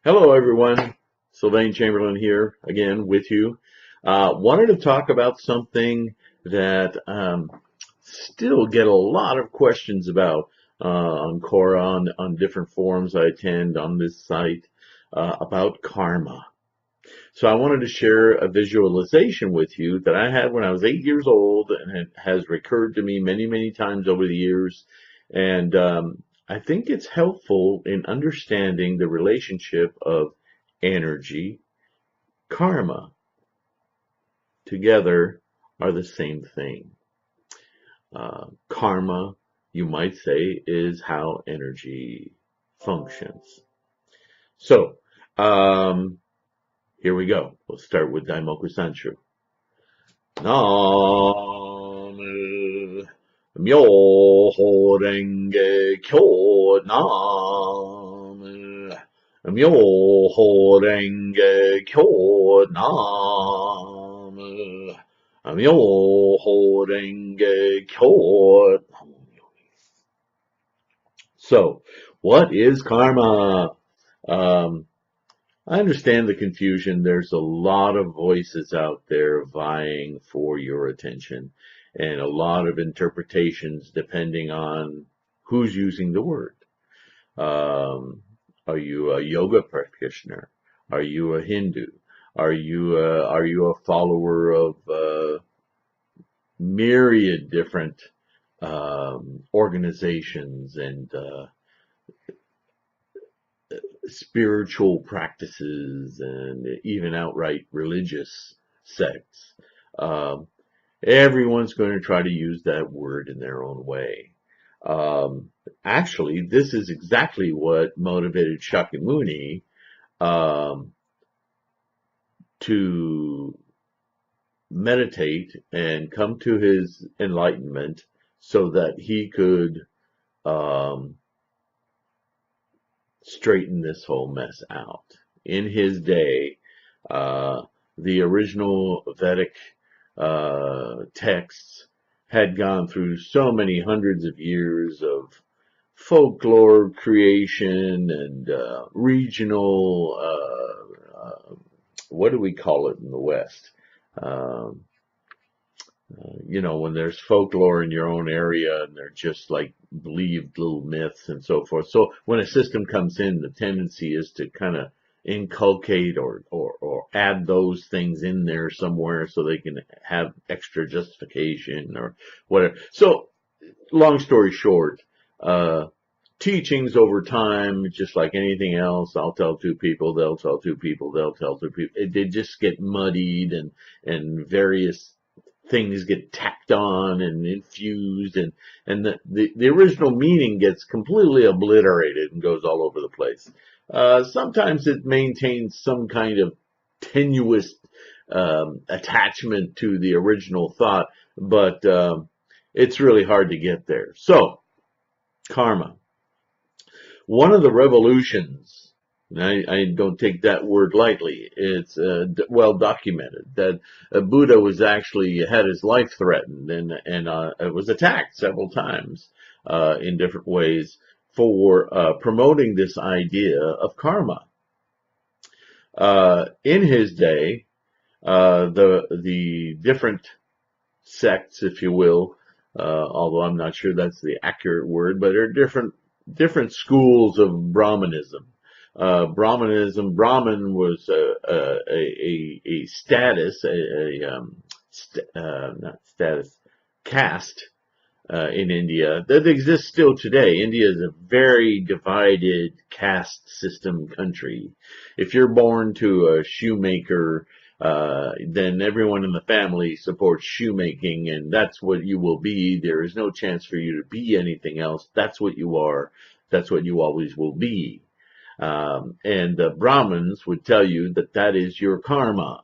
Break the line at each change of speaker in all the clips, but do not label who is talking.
Hello, everyone. Sylvain Chamberlain here again with you. Wanted to talk about something that still get a lot of questions about on Quora, on different forums I attend on this site about karma. So I wanted to share a visualization with you that I had when I was 8 years old, and it has recurred to me many, many times over the years. And I think it's helpful in understanding the relationship of energy, karma. Together are the same thing. Karma, you might say, is how energy functions. So, here we go. We'll start with Daimoku Sancho. Nam Myoho Renge Kyo. Nam Myoho Renge Kyo. Nam Myoho Renge Kyo. So, what is karma? I understand the confusion. There's a lot of voices out there vying for your attention, and a lot of interpretations depending on who's using the word. Are you a yoga practitioner? Are you a Hindu? Are you a follower of myriad different organizations and spiritual practices and even outright religious sects? Everyone's going to try to use that word in their own way. Actually, this is exactly what motivated Shakyamuni to meditate and come to his enlightenment so that he could straighten this whole mess out. In his day, the original Vedic texts had gone through so many hundreds of years of folklore creation and regional, what do we call it in the West? When there's folklore in your own area and they're just like believed little myths and so forth. So when a system comes in, the tendency is to kind of inculcate or add those things in there somewhere so they can have extra justification or whatever. So long story short, teachings over time, just like anything else, I'll tell two people, they'll tell two people, they'll tell two people. They just get muddied and various things get tacked on and infused, and the original meaning gets completely obliterated and goes all over the place. Sometimes it maintains some kind of tenuous attachment to the original thought, but it's really hard to get there. So, karma. One of the revolutions, and I don't take that word lightly, it's well documented that Buddha was actually had his life threatened and was attacked several times in different ways for promoting this idea of karma. In his day, the different sects, if you will, although I'm not sure that's the accurate word, but there are different schools of Brahmanism. Brahman was a status, not status, caste in India that exists still today. India is a very divided caste system country. If you're born to a shoemaker, then everyone in the family supports shoemaking, and that's what you will be. There is no chance for you to be anything else. That's what you are. That's what you always will be. And the Brahmins would tell you that that is your karma.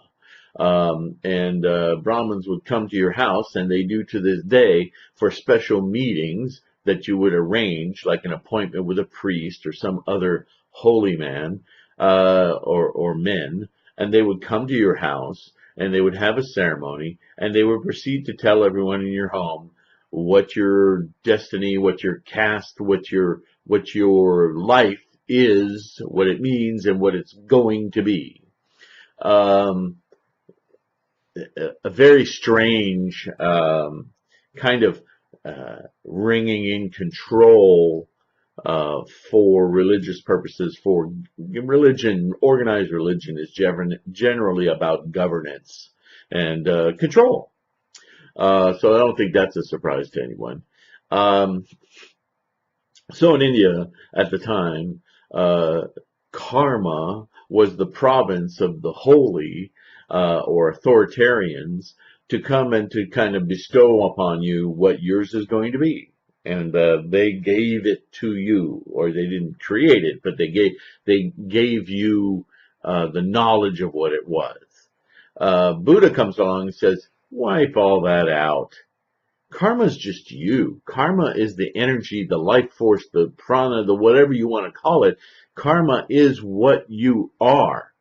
Brahmins would come to your house, and they do to this day, for special meetings that you would arrange, like an appointment with a priest or some other holy man, or men, and they would come to your house, and they would have a ceremony, and they would proceed to tell everyone in your home what your destiny, what your caste, what your life is, what it means, and what it's going to be. Um, a very strange kind of ringing in control for religious purposes. For religion, organized religion is generally about governance and control. So I don't think that's a surprise to anyone. So in India at the time, karma was the province of the holy or authoritarians to come and to kind of bestow upon you what yours is going to be. And they gave it to you, or they didn't create it, but they gave you the knowledge of what it was. Buddha comes along and says, wipe all that out. Karma is just you. Karma is the energy, the life force, the prana, the whatever you want to call it. Karma is what you are.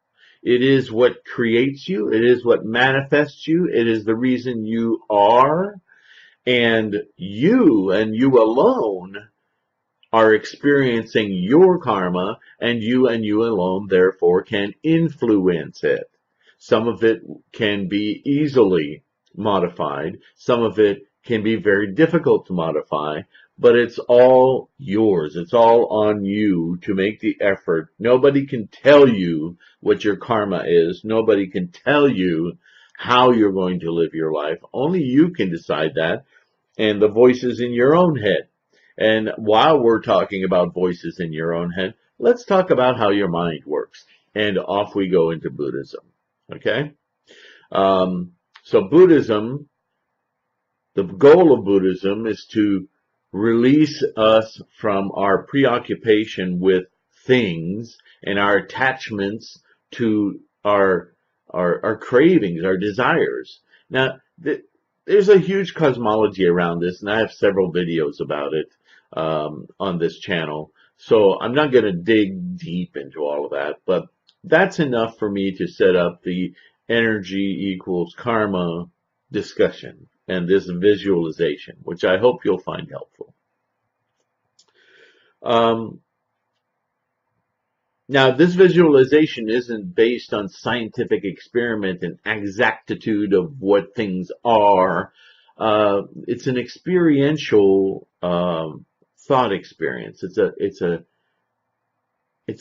It is what creates you. It is what manifests you. It is the reason you are. And you alone are experiencing your karma, and you alone therefore can influence it. Some of it can be easily modified. Some of it can be very difficult to modify, but it's all yours. It's all on you to make the effort. Nobody can tell you what your karma is. Nobody can tell you how you're going to live your life. Only you can decide that, and the voices in your own head. And while we're talking about voices in your own head, let's talk about how your mind works. And off we go into Buddhism. Okay? So Buddhism, the goal of Buddhism is to release us from our preoccupation with things and our attachments to our cravings, our desires. Now, there's a huge cosmology around this, and I have several videos about it on this channel. So I'm not going to dig deep into all of that, but that's enough for me to set up the energy equals karma discussion and this visualization, which I hope you'll find helpful. Now, this visualization isn't based on scientific experiment and exactitude of what things are. It's an experiential thought experience. It's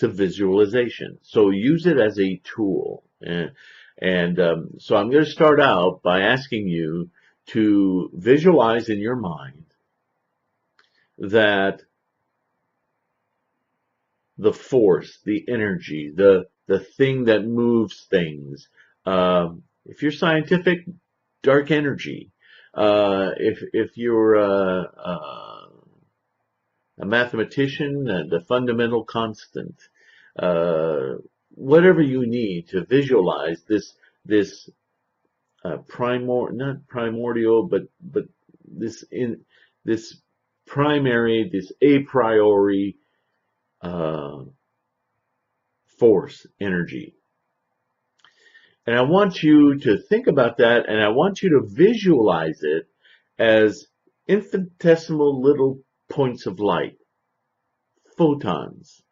a visualization. So use it as a tool. So I'm going to start out by asking you to visualize in your mind that the force, the energy, the thing that moves things. If you're scientific, dark energy. If you're a mathematician, the fundamental constant. Whatever you need to visualize this not primordial, but this primary, this a priori force, energy. And I want you to think about that, and I want you to visualize it as infinitesimal little points of light, photons.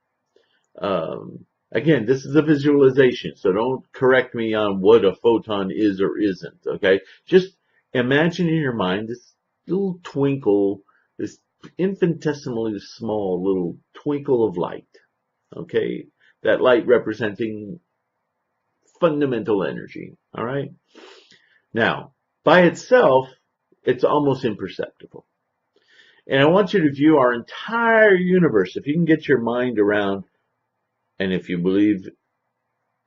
Again, this is a visualization, so don't correct me on what a photon is or isn't, okay? Just imagine in your mind this little twinkle, this infinitesimally small little twinkle of light, okay? That light representing fundamental energy, all right? Now, by itself, it's almost imperceptible. And I want you to view our entire universe. If you can get your mind around, and if you believe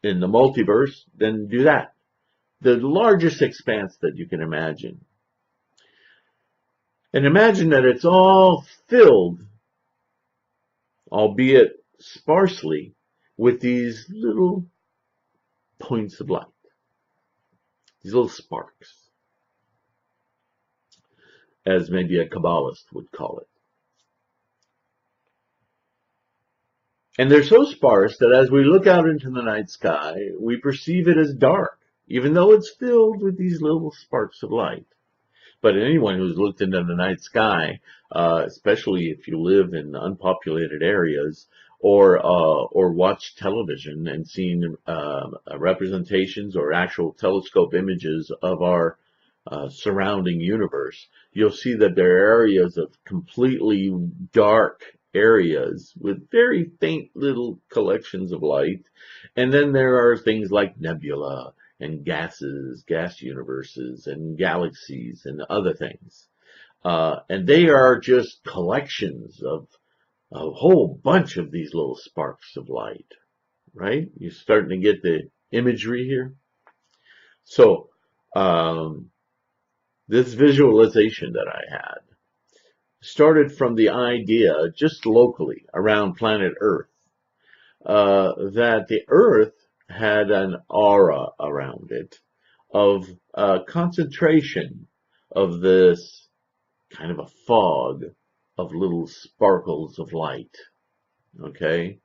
in the multiverse, then do that. The largest expanse that you can imagine. And imagine that it's all filled, albeit sparsely, with these little points of light. These little sparks, as maybe a Kabbalist would call it. And they're so sparse that as we look out into the night sky, we perceive it as dark, even though it's filled with these little sparks of light. But anyone who's looked into the night sky, especially if you live in unpopulated areas or watched television and seen representations or actual telescope images of our surrounding universe, you'll see that there are areas of completely dark areas with very faint little collections of light. And then there are things like nebula and gases, gas universes and galaxies and other things. And they are just collections of a whole bunch of these little sparks of light, right? You're starting to get the imagery here. So, this visualization that I had started from the idea, just locally around planet Earth, that the Earth had an aura around it of concentration of this kind of a fog of little sparkles of light. Okay?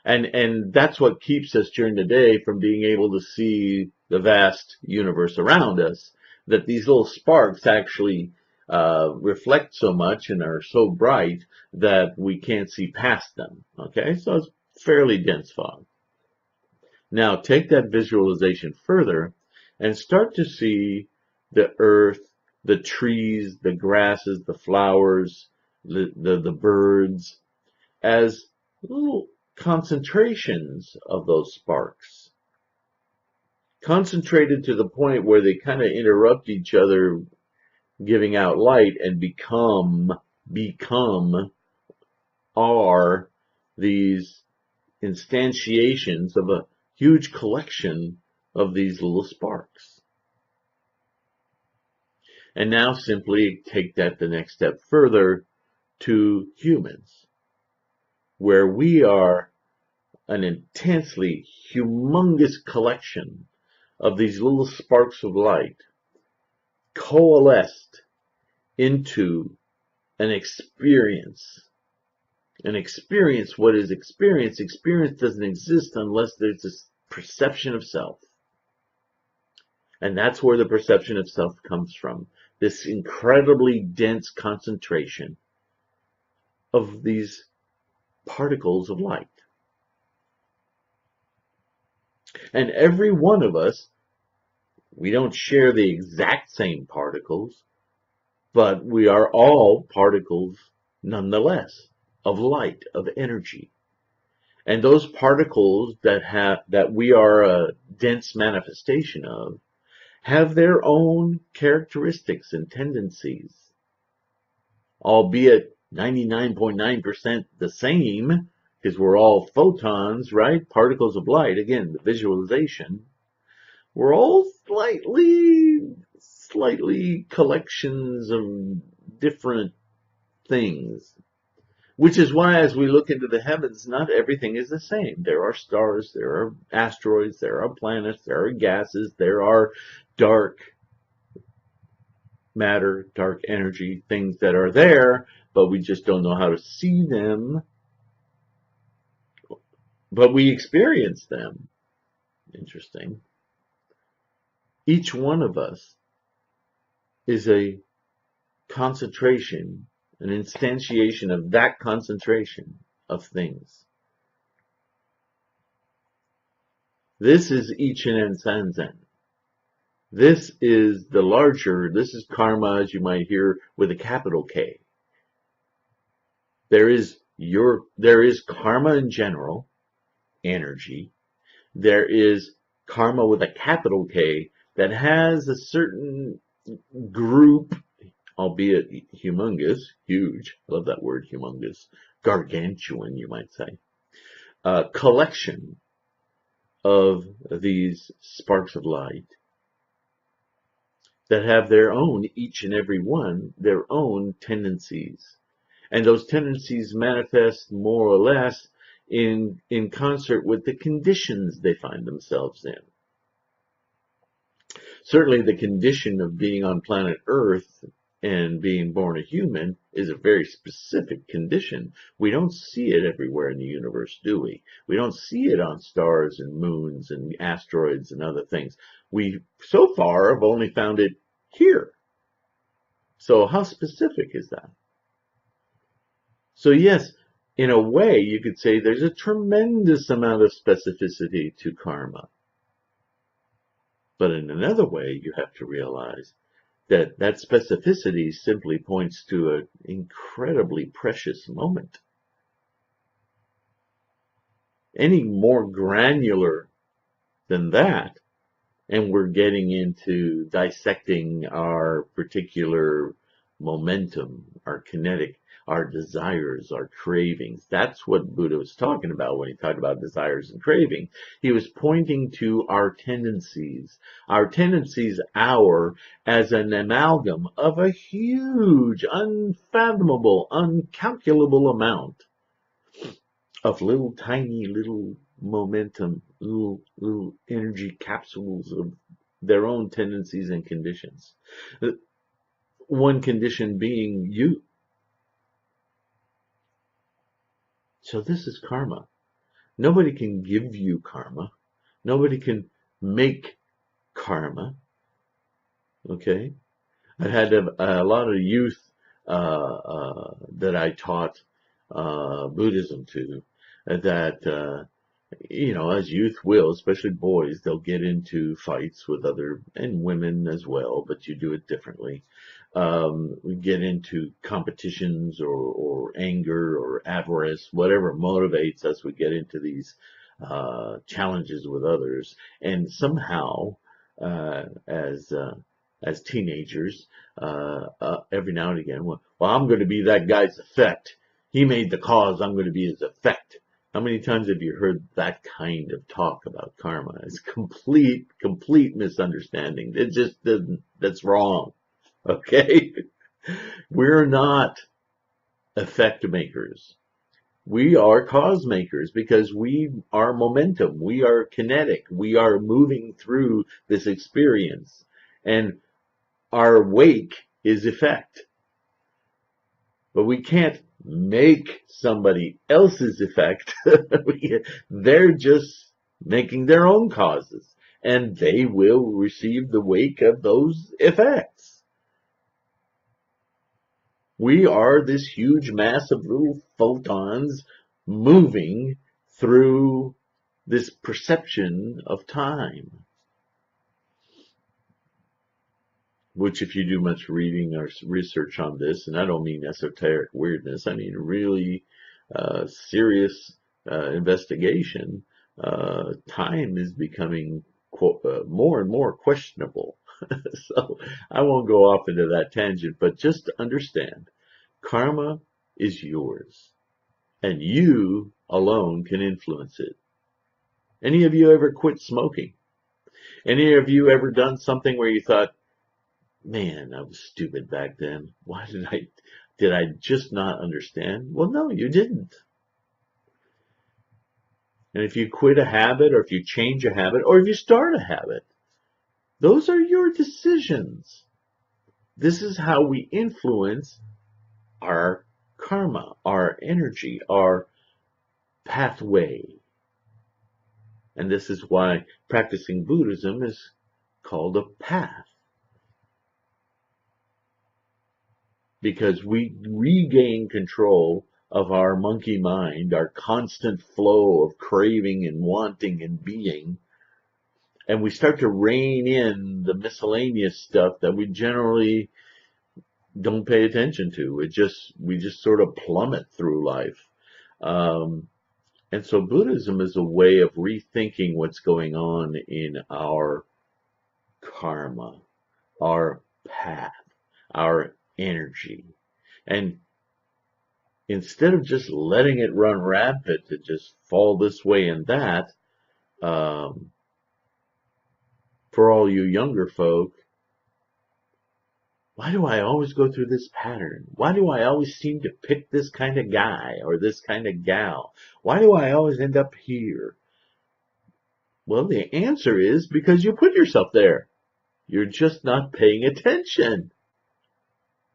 And that's what keeps us during the day from being able to see the vast universe around us, that these little sparks actually reflect so much and are so bright that we can't see past them. Okay, so it's fairly dense fog. Now take that visualization further and start to see the earth, the trees, the grasses, the flowers, the birds as little concentrations of those sparks. Concentrated to the point where they kind of interrupt each other, giving out light, and become are these instantiations of a huge collection of these little sparks. And now simply take that the next step further to humans, where we are an intensely humongous collection of these little sparks of light coalesced into an experience. An experience, what is experience? Experience doesn't exist unless there's this perception of self. And that's where the perception of self comes from. This incredibly dense concentration of these particles of light. And every one of us, we don't share the exact same particles, but we are all particles nonetheless of light, of energy. And those particles that we are a dense manifestation of have their own characteristics and tendencies, albeit 99.9% the same, because we're all photons, right? Particles of light. Again, the visualization. We're all slightly collections of different things. Which is why as we look into the heavens, not everything is the same. There are stars, there are asteroids, there are planets, there are gases, there are dark matter, dark energy, things that are there, but we just don't know how to see them. But we experience them. Interesting. Each one of us is a concentration, an instantiation of that concentration of things. This is Ichen and Sanzen. This is the larger, this is karma, as you might hear, with a capital K. There is karma in general, energy. There is karma with a capital K that has a certain group, albeit humongous, huge, I love that word, humongous, gargantuan, you might say, collection of these sparks of light that have their own, each and every one, their own tendencies. And those tendencies manifest more or less in concert with the conditions they find themselves in. Certainly the condition of being on planet Earth and being born a human is a very specific condition. We don't see it everywhere in the universe, do we? We don't see it on stars and moons and asteroids and other things. We, so far, have only found it here. So how specific is that? So yes, in a way, you could say there's a tremendous amount of specificity to karma. But in another way, you have to realize that that specificity simply points to an incredibly precious moment. Any more granular than that, and we're getting into dissecting our particular momentum, our kinetic, our desires, our cravings. That's what Buddha was talking about when he talked about desires and craving. He was pointing to our tendencies as an amalgam of a huge, unfathomable, uncalculable amount of little tiny little momentum, little energy capsules of their own tendencies and conditions. One condition being you. So this is karma. Nobody can give you karma. Nobody can make karma. Okay? I had a lot of youth that I taught Buddhism to, that as youth will, especially boys, they'll get into fights with other, and women as well, but you do it differently. We get into competitions or anger or avarice, whatever motivates us. We get into these challenges with others, and somehow, as teenagers, every now and again, well, I'm going to be that guy's effect. He made the cause. I'm going to be his effect. How many times have you heard that kind of talk about karma? It's complete misunderstanding. It just doesn't, that's wrong. Okay? We're not effect makers. We are cause makers because we are momentum. We are kinetic. We are moving through this experience. And our wake is effect. But we can't make somebody else's effect. They're just making their own causes, and they will receive the wake of those effects. We are this huge mass of little photons moving through this perception of time. Which, if you do much reading or research on this, and I don't mean esoteric weirdness, I mean really serious investigation, time is becoming more and more questionable. So I won't go off into that tangent, but just understand, karma is yours, and you alone can influence it. Any of you ever quit smoking? Any of you ever done something where you thought, man, I was stupid back then. Why did I just not understand? Well, no, you didn't. And if you quit a habit, or if you change a habit, or if you start a habit, those are your decisions. This is how we influence our karma, our energy, our pathway. And this is why practicing Buddhism is called a path. Because we regain control of our monkey mind, our constant flow of craving and wanting and being, and we start to rein in the miscellaneous stuff that we generally don't pay attention to. We just sort of plummet through life. And so Buddhism is a way of rethinking what's going on in our karma, our path, our energy. And instead of just letting it run rampant to just fall this way and that, for all you younger folk, why do I always go through this pattern? Why do I always seem to pick this kind of guy or this kind of gal? Why do I always end up here? Well, the answer is because you put yourself there. You're just not paying attention.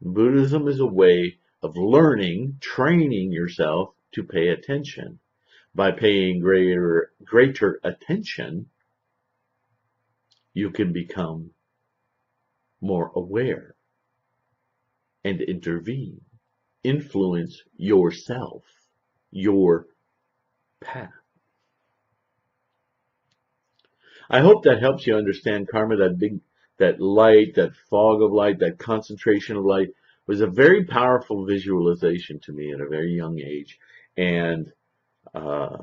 Buddhism is a way of learning, training yourself to pay attention. By paying greater attention, you can become more aware and intervene, influence yourself. your path. I hope that helps you understand karma, that light, that fog of light, that concentration of light was a very powerful visualization to me at a very young age. And uh,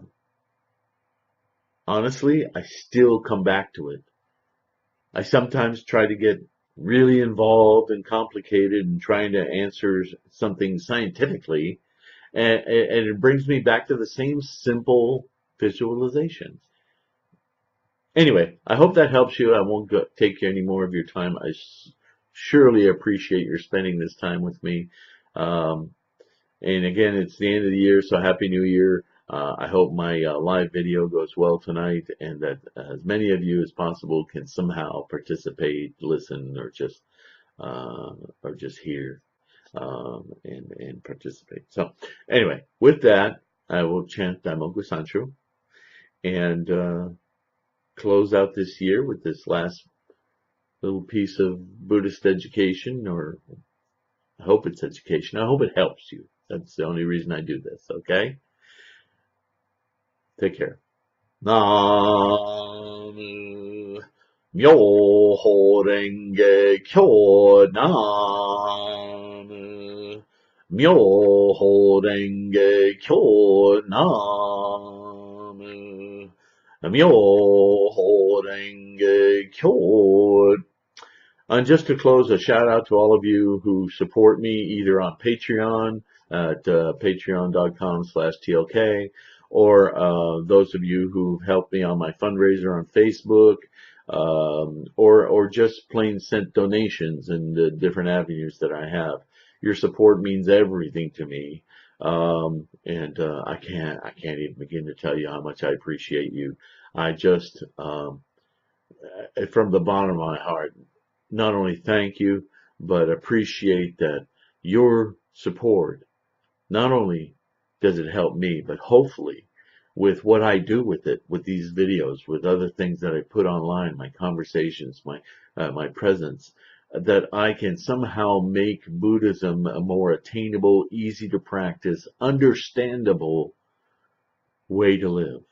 honestly, I still come back to it. I sometimes try to get really involved and complicated and trying to answer something scientifically, and it brings me back to the same simple visualization. Anyway, I hope that helps you. I won't take any more of your time. I surely appreciate your spending this time with me. Um, and again, it's the end of the year, so Happy New Year. I hope my live video goes well tonight, and that as many of you as possible can somehow participate, listen, or just hear and participate. So, anyway, with that, I will chant Daimoku Sancho and close out this year with this last little piece of Buddhist education, or I hope it's education. I hope it helps you. That's the only reason I do this, okay? Take care. Nam Myoho Renge Kyo. Nam Myoho Renge Kyo. Nam Myoho Renge Kyo. And just to close, a shout out to all of you who support me either on Patreon at patreon.com/TLK, or those of you who've helped me on my fundraiser on Facebook, or just plain sent donations in the different avenues that I have. Your support means everything to me. And I can't even begin to tell you how much I appreciate you. I just, from the bottom of my heart, not only thank you, but appreciate that your support, not only does it help me, but hopefully with what I do with it, with these videos, with other things that I put online, my conversations, my presence, that I can somehow make Buddhism a more attainable, easy to practice, understandable way to live.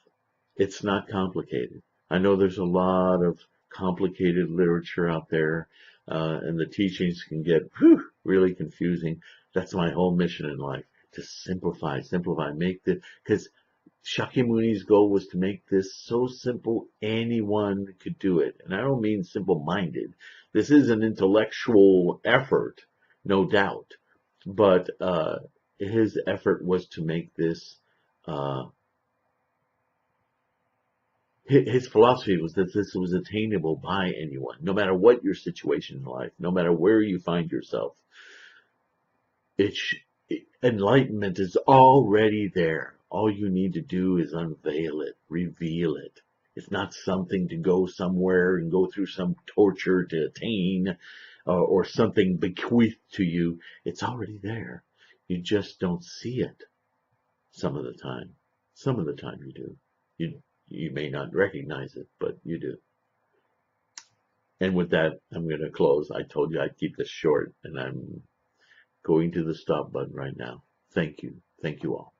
It's not complicated. I know there's a lot of complicated literature out there, and the teachings can get really confusing. That's my whole mission in life, to simplify, because Shakyamuni's goal was to make this so simple anyone could do it. And I don't mean simple-minded. This is an intellectual effort, no doubt. But his effort was to make this his philosophy was that this was attainable by anyone, no matter what your situation in life, no matter where you find yourself. Enlightenment is already there. All you need to do is unveil it, reveal it. It's not something to go somewhere and go through some torture to attain, or something bequeathed to you. It's already there. You just don't see it some of the time. Some of the time you do. You may not recognize it, but you do. And with that, I'm going to close. I told you I'd keep this short, and I'm going to the stop button right now. Thank you. Thank you all.